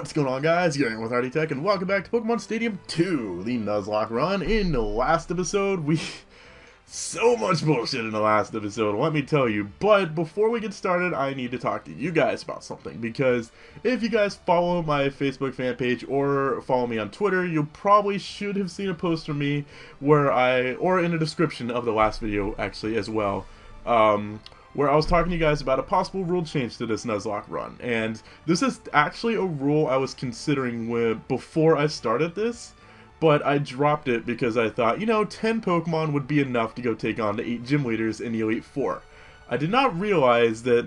What's going on, guys? You're with Hardy Tech, and welcome back to Pokemon Stadium 2, the Nuzlocke run. In the last episode, so much bullshit in the last episode, let me tell you. But before we get started, I need to talk to you guys about something, because if you guys follow my Facebook fan page or follow me on Twitter, you probably should have seen a post from me or in the description of the last video, actually, as well, where I was talking to you guys about a possible rule change to this Nuzlocke run. And this is actually a rule I was considering before I started this, but I dropped it because I thought, 10 Pokemon would be enough to go take on the 8 gym leaders in the Elite Four. I did not realize that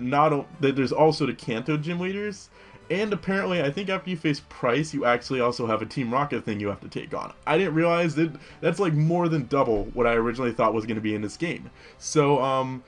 that there's also the Kanto gym leaders, and apparently I think after you face Price, you actually also have a Team Rocket thing you have to take on. I didn't realize that that's like more than double what I originally thought was going to be in this game. So,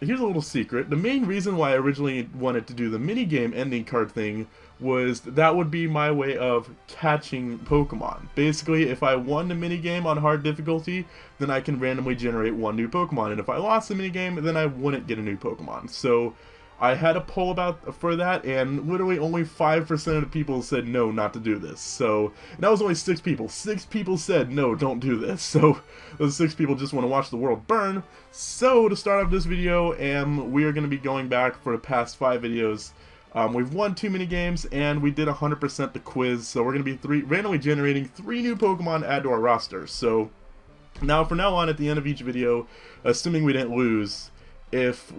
here's a little secret. The main reason why I originally wanted to do the minigame ending card thing was that would be my way of catching Pokemon. Basically, if I won the minigame on hard difficulty, then I can randomly generate one new Pokemon, and if I lost the minigame, then I wouldn't get a new Pokemon. So I had a poll for that, and literally only 5% of the people said no, not to do this. So, and that was only 6 people. 6 people said no, don't do this. So those 6 people just want to watch the world burn. So to start off this video, we are going to be going back for the past 5 videos. We've won 2 minigames, and we did 100% the quiz. So we're going to be randomly generating 3 new Pokemon to add to our roster. So now, from now on, at the end of each video, assuming we didn't lose, if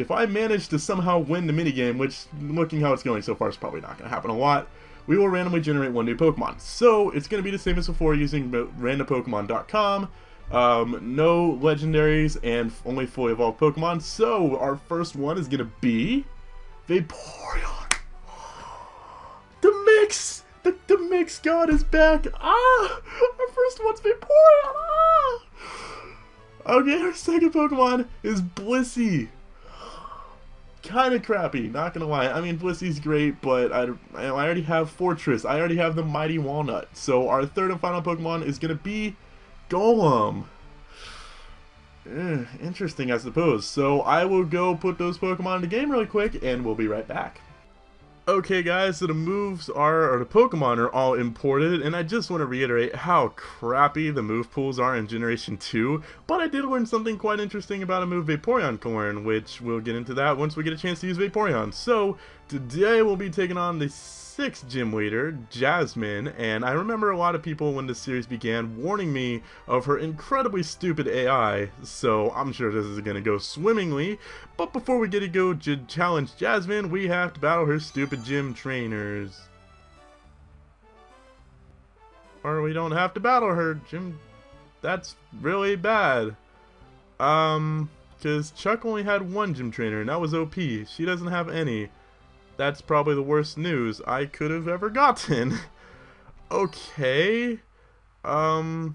I manage to somehow win the minigame, which, looking how it's going so far, is probably not going to happen a lot, we will randomly generate 1 new Pokemon. So it's going to be the same as before, using randompokemon.com, no legendaries, and only fully evolved Pokemon. So our first one is going to be Vaporeon. The mix! The mix god is back! Ah! Our first one's Vaporeon! Ah! Okay, our second Pokemon is Blissey. Kinda crappy, not gonna lie. I mean, Blissey's great, but I already have Fortress. I already have the Mighty Walnut. So our third and final Pokemon is gonna be Golem. Interesting, I suppose. So I will go put those Pokemon in the game really quick, and we'll be right back. Okay, guys, so the Pokemon are all imported, and I just want to reiterate how crappy the move pools are in Generation 2, but I did learn something quite interesting about a move Vaporeon can learn, which we'll get into that once we get a chance to use Vaporeon. So, today we'll be taking on the 6th gym leader, Jasmine, and I remember a lot of people when this series began warning me of her incredibly stupid AI, so I'm sure this is going to go swimmingly. But before we get to go to challenge Jasmine, we have to battle her stupid gym trainers. Or we don't have to battle her gym. That's really bad. Because Chuck only had 1 gym trainer, and that was OP. She doesn't have any. That's probably the worst news I could have ever gotten. Okay. Well,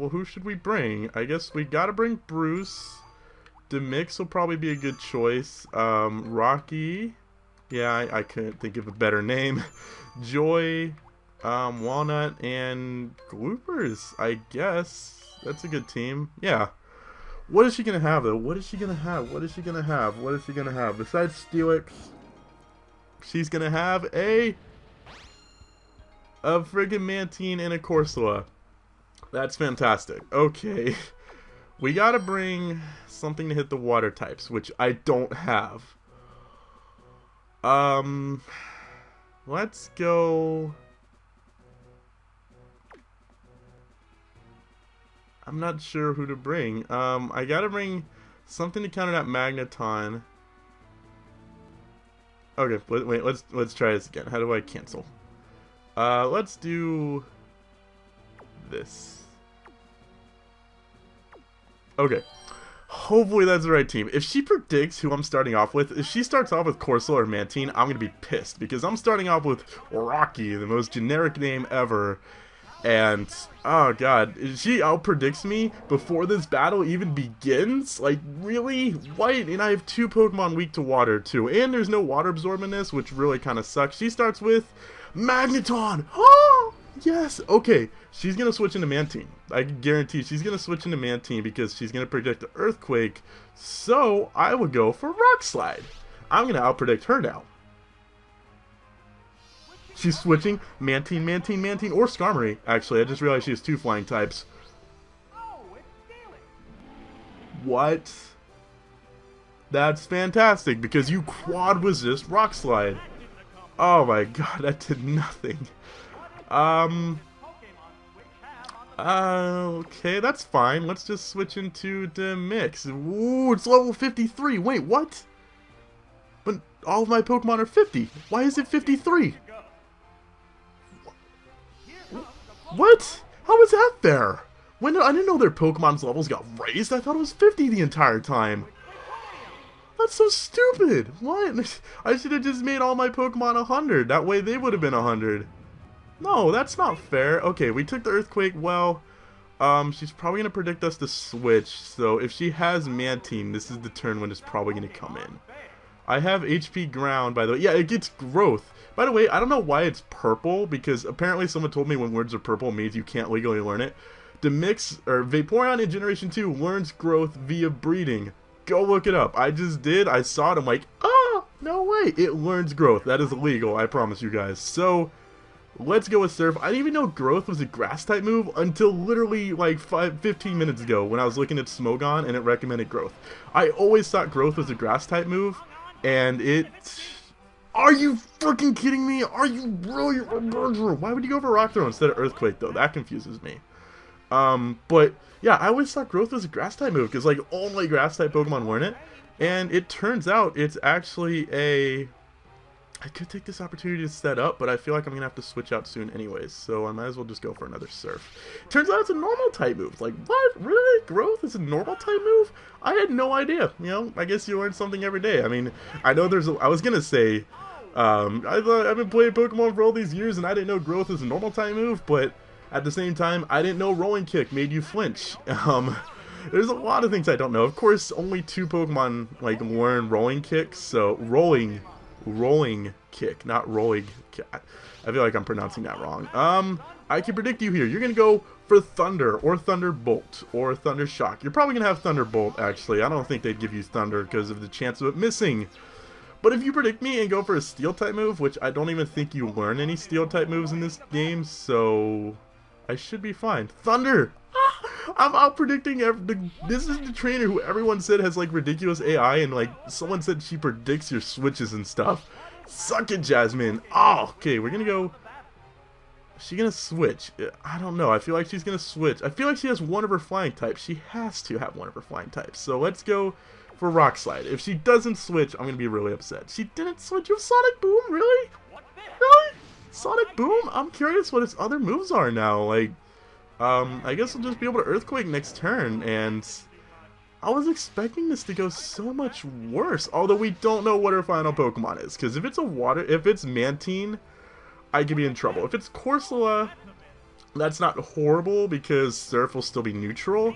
who should we bring? I guess we gotta bring Bruce. Demix will probably be a good choice. Rocky. Yeah, I couldn't think of a better name. Joy, Walnut, and Gloopers, I guess. That's a good team. Yeah. What is she gonna have, though? What is she gonna have? What is she gonna have? What is she gonna have? Besides Steelix, she's gonna have a friggin' Mantine and a Corsola. That's fantastic. Okay. We gotta bring something to hit the water types, which I don't have. Let's go... I'm not sure who to bring. I gotta bring something to counter that Magneton. Okay, wait, let's try this again. How do I cancel? Let's do this. Okay. Hopefully that's the right team. If she predicts who I'm starting off with, if she starts off with Corsola or Mantine, I'm gonna be pissed, because I'm starting off with Rocky, the most generic name ever. And, oh god, she outpredicts me before this battle even begins? Like, really? What? And I have 2 Pokemon weak to water, too. And there's no water absorb in this, which really kind of sucks. She starts with Magneton! Oh! Yes! Okay, she's gonna switch into Mantine. I can guarantee she's gonna switch into Mantine because she's gonna predict the Earthquake. So, I will go for Rock Slide. I'm gonna outpredict her now. She's switching. Mantine, Mantine, Mantine, or Skarmory. Actually, I just realized she has 2 flying types. What? That's fantastic, because you quad resist Rock Slide. Oh my god, that did nothing. Okay, that's fine. Let's just switch into the mix. Ooh, it's level 53. Wait, what? But all of my Pokemon are 50. Why is it 53? What? How is that fair? I didn't know their Pokemon's levels got raised. I thought it was 50 the entire time. That's so stupid. What? I should have just made all my Pokemon 100. That way they would have been 100. No, that's not fair. Okay, we took the Earthquake. Well, she's probably going to predict us to switch. So if she has Mantine, this is the turn when it's probably going to come in. I have HP Ground, by the way. Yeah, it gets Growth. By the way, I don't know why it's purple, because apparently someone told me when words are purple, it means you can't legally learn it. The mix, or Vaporeon in Generation 2 learns Growth via breeding. Go look it up. I just did. I saw it. I'm like, oh, no way. It learns Growth. That is illegal. I promise you guys. So, let's go with Surf. I didn't even know Growth was a Grass-type move until literally like 15 minutes ago when I was looking at Smogon and it recommended Growth. I always thought Growth was a Grass-type move, and it... Are you freaking kidding me? Are you really... Why would you go for Rock Throw instead of Earthquake, though? That confuses me. But... yeah, I always thought Growth was a Grass-type move, because, like, only Grass-type Pokemon learn it. And it turns out it's actually a... I could take this opportunity to set up, but I feel like I'm going to have to switch out soon anyways, so I might as well just go for another Surf. Turns out it's a normal-type move. Like, what? Really? Growth is a normal-type move? I had no idea. You know, I guess you learn something every day. I mean, I know there's I was going to say, I've been playing Pokemon for all these years, and I didn't know Growth is a normal-type move, but... at the same time, I didn't know Rolling Kick made you flinch. There's a lot of things I don't know. Of course, only 2 Pokemon like learn Rolling Kick, so Rolling Kick, not Rolling Kick. I feel like I'm pronouncing that wrong. I can predict you here. You're gonna go for Thunder or Thunderbolt or Thunder Shock. You're probably gonna have Thunderbolt. Actually, I don't think they'd give you Thunder because of the chance of it missing. But if you predict me and go for a Steel-type move, which I don't even think you learn any Steel-type moves in this game, so... I should be fine. Thunder! I'm out predicting this is the trainer who everyone said has like ridiculous AI, and like someone said she predicts your switches and stuff. Suck it, Jasmine. Oh, okay, we're gonna go. Is she gonna switch? I don't know. I feel like she's gonna switch. I feel like she has one of her flying types. She has to have one of her flying types. So let's go for Rock Slide. If she doesn't switch, I'm gonna be really upset. She didn't switch. You have Sonic Boom? Really? Really? Sonic Boom? I'm curious what its other moves are now. Like, I guess we'll just be able to Earthquake next turn, and I was expecting this to go so much worse. Although we don't know what her final Pokemon is, because if it's if it's Mantine, I could be in trouble. If it's Corsola, that's not horrible because Surf will still be neutral,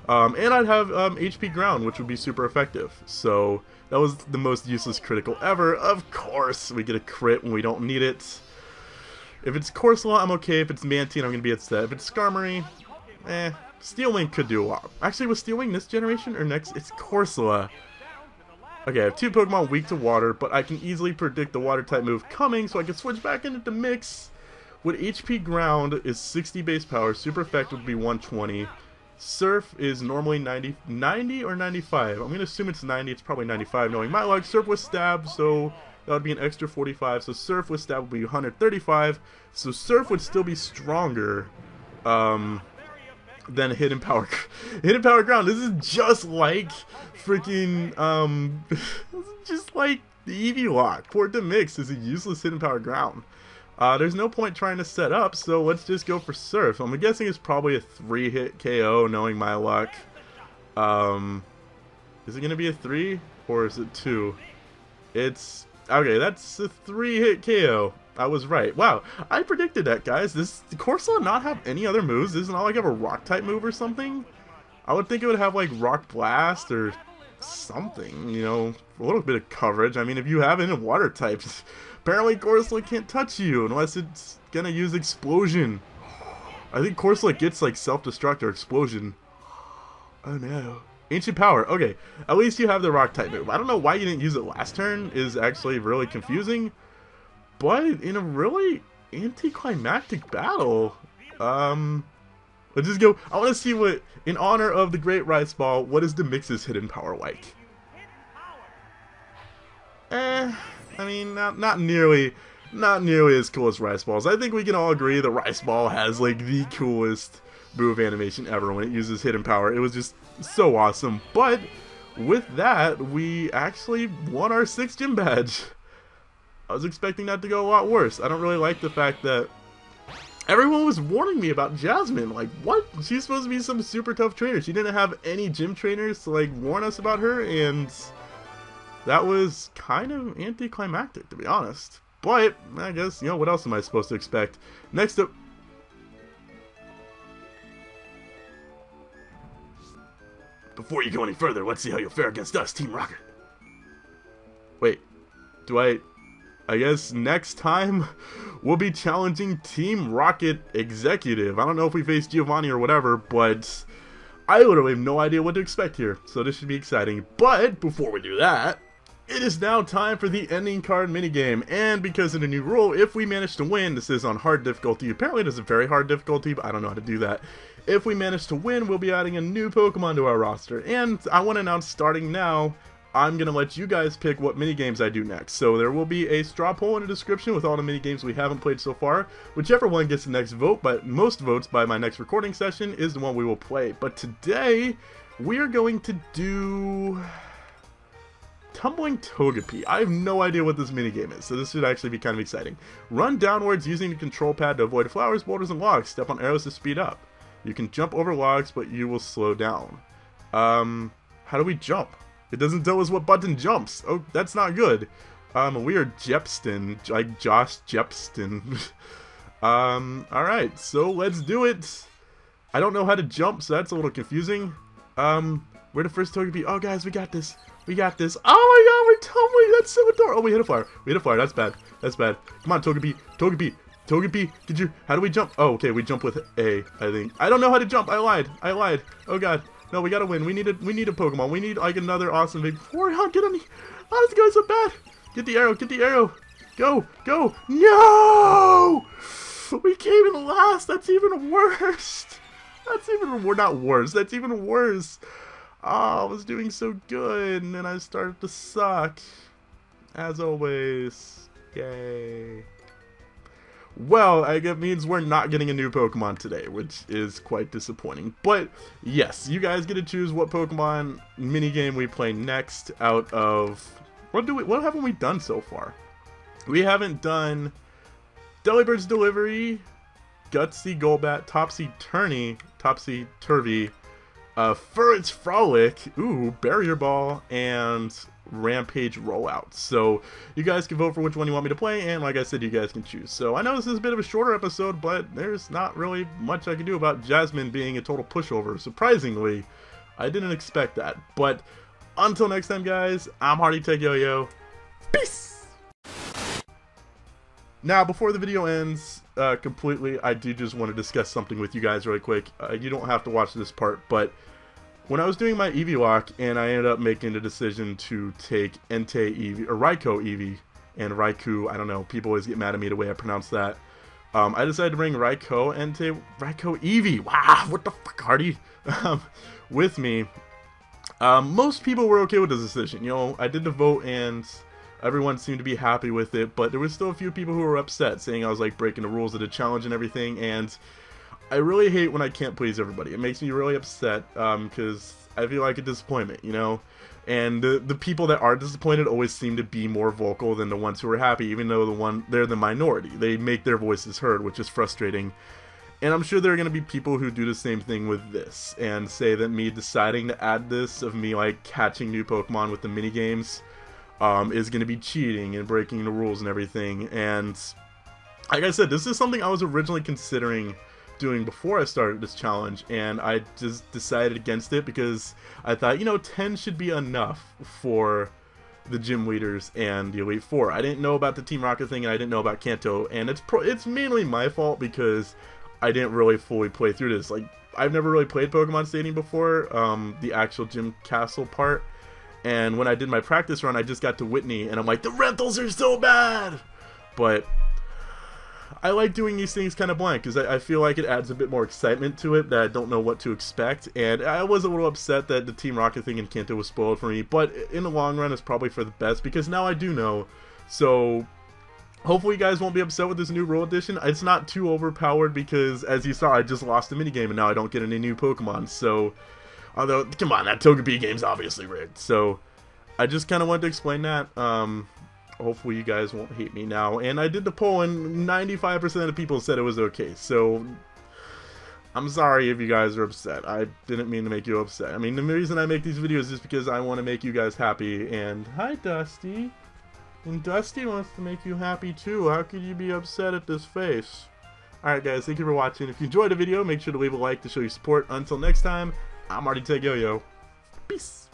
and I'd have HP Ground, which would be super effective. So that was the most useless critical ever. Of course, we get a crit when we don't need it. If it's Corsola, I'm okay. If it's Mantine, I'm going to be upset. If it's Skarmory, Steel Wing could do a lot. Actually, was Steel Wing this generation or next? It's Corsola. Okay, I have 2 Pokemon weak to water, but I can easily predict the Water-type move coming, so I can switch back into the mix. With HP Ground is 60 base power. Super effective would be 120. Surf is normally 90 or 95. I'm going to assume it's 90. It's probably 95, knowing my luck. Surf with Stab, so... that would be an extra 45, so Surf with Stab would be 135, so Surf would still be stronger than Hidden Power Ground. This is just like freaking, just like the Eevee Lock. Port to Mix is a useless Hidden Power Ground. There's no point trying to set up, so let's just go for Surf. I'm guessing it's probably a 3-hit KO, knowing my luck. Is it going to be a 3, or is it 2? It's... okay, that's a 3-hit KO. I was right. Wow, I predicted that, guys. Does Corsola not have any other moves? Does it not like have a Rock-type move or something? I would think it would have like Rock Blast or something, you know, a little bit of coverage. I mean, if you have any Water types, apparently Corsola can't touch you unless it's gonna use Explosion. I think Corsola gets like Self-Destruct or Explosion. Oh no. Ancient Power. Okay, at least you have the Rock-type move. I don't know why you didn't use it last turn, is actually really confusing. But in a really anticlimactic battle. Let's just go. I want to see what, in honor of the Great Rice Ball, what is the Mix's hidden power like? I mean, not nearly as cool as Rice Balls. I think we can all agree the Rice Ball has like the coolest move animation ever when it uses hidden power. It was just so awesome. But with that, we actually won our 6th gym badge. I was expecting that to go a lot worse. I don't really like the fact that everyone was warning me about Jasmine. Like, what? She's supposed to be some super tough trainer. She didn't have any gym trainers to like warn us about her, and that was kind of anticlimactic, to be honest. But I guess, you know, what else am I supposed to expect? Next up, before you go any further, let's see how you'll fare against us, Team Rocket. Wait, I guess next time we'll be challenging Team Rocket Executive. I don't know if we face Giovanni or whatever, but I literally have no idea what to expect here. So this should be exciting. But before we do that, it is now time for the ending card minigame. And because of the new rule, if we manage to win, this is on hard difficulty. Apparently it is a very hard difficulty, but I don't know how to do that. If we manage to win, we'll be adding a new Pokemon to our roster. And I want to announce starting now, I'm going to let you guys pick what minigames I do next. So there will be a straw poll in the description with all the minigames we haven't played so far. Whichever one gets the next vote, but most votes by my next recording session, is the one we will play. But today, we are going to do Tumbling Togepi. I have no idea what this minigame is, so this should actually be kind of exciting. Run downwards using the control pad to avoid flowers, boulders, and logs. Step on arrows to speed up. You can jump over logs, but you will slow down. How do we jump? It doesn't tell us what button jumps. Oh, that's not good. We are Jepston, like Josh Jepston. Alright, so let's do it. I don't know how to jump, so that's a little confusing. Where the first Togepi? Oh, guys, we got this. We got this. Oh my god, we're tumbling. That's so adorable. Oh, we hit a flyer. We hit a flyer. That's bad. That's bad. Come on, Togepi. Togepi. Togepi. Did you? How do we jump? Oh, okay. We jump with A, I think. I don't know how to jump. I lied. I lied. Oh god. No, we gotta win. We need a Pokemon. We need like another awesome big. Warrior, get on me. Oh, this guy's so bad. Get the arrow. Get the arrow. Go. Go. No! We came in last. That's even worse. That's even not worse. That's even worse. Oh, I was doing so good, and then I started to suck. As always. Yay. Well, I guess it means we're not getting a new Pokemon today, which is quite disappointing. But, yes, you guys get to choose what Pokemon minigame we play next out of... What haven't we done so far? We haven't done Delibird's Delivery, Gutsy Golbat, Topsy Turvy, Furret's Frolic, ooh, Barrier Ball, and Rampage Rollout. So you guys can vote for which one you want me to play, and like I said, you guys can choose. So I know this is a bit of a shorter episode, but there's not really much I can do about Jasmine being a total pushover. Surprisingly, I didn't expect that. But until next time, guys, I'm Hardy Tech Yo-Yo. Peace! Now, before the video ends completely, I do just want to discuss something with you guys really quick. You don't have to watch this part, but when I was doing my Eevee lock, and I ended up making the decision to take Entei Eevee, or Raikou Eevee, and Raikou, I don't know, people always get mad at me the way I pronounce that. I decided to bring Raikou Eevee, wow, what the fuck, Hardy, with me. Most people were okay with this decision. You know, I did the vote, and everyone seemed to be happy with it, but there was still a few people who were upset, saying I was like breaking the rules of the challenge and everything, and I really hate when I can't please everybody. It makes me really upset, because I feel like a disappointment, you know? And the people that are disappointed always seem to be more vocal than the ones who are happy, even though they're the minority. They make their voices heard, which is frustrating. And I'm sure there are going to be people who do the same thing with this, and say that me deciding to add this, of me like catching new Pokemon with the minigames, is going to be cheating and breaking the rules and everything. And like I said, this is something I was originally considering doing before I started this challenge, and I just decided against it because I thought, you know, 10 should be enough for the gym leaders and the Elite Four. I didn't know about the Team Rocket thing, and I didn't know about Kanto, and it's mainly my fault because I didn't really fully play through this. Like, I've never really played Pokemon Stadium before, the actual gym castle part, and when I did my practice run, I just got to Whitney, and I'm like, the rentals are so bad! But I like doing these things kind of blank, because I feel like it adds a bit more excitement to it, that I don't know what to expect, and I was a little upset that the Team Rocket thing in Kanto was spoiled for me, but in the long run, it's probably for the best, because now I do know, so hopefully you guys won't be upset with this new Rule Edition. It's not too overpowered, because, as you saw, I just lost a minigame, and now I don't get any new Pokemon, so, although, come on, that Togepi game's obviously rigged, so I just kind of wanted to explain that. Hopefully you guys won't hate me now. And I did the poll, and 95% of the people said it was okay. So, I'm sorry if you guys are upset. I didn't mean to make you upset. I mean, the reason I make these videos is because I want to make you guys happy. And, hi, Dusty. And Dusty wants to make you happy, too. How could you be upset at this face? Alright, guys, thank you for watching. If you enjoyed the video, make sure to leave a like to show your support. Until next time, I'm Artie Tech Yo-Yo. Peace.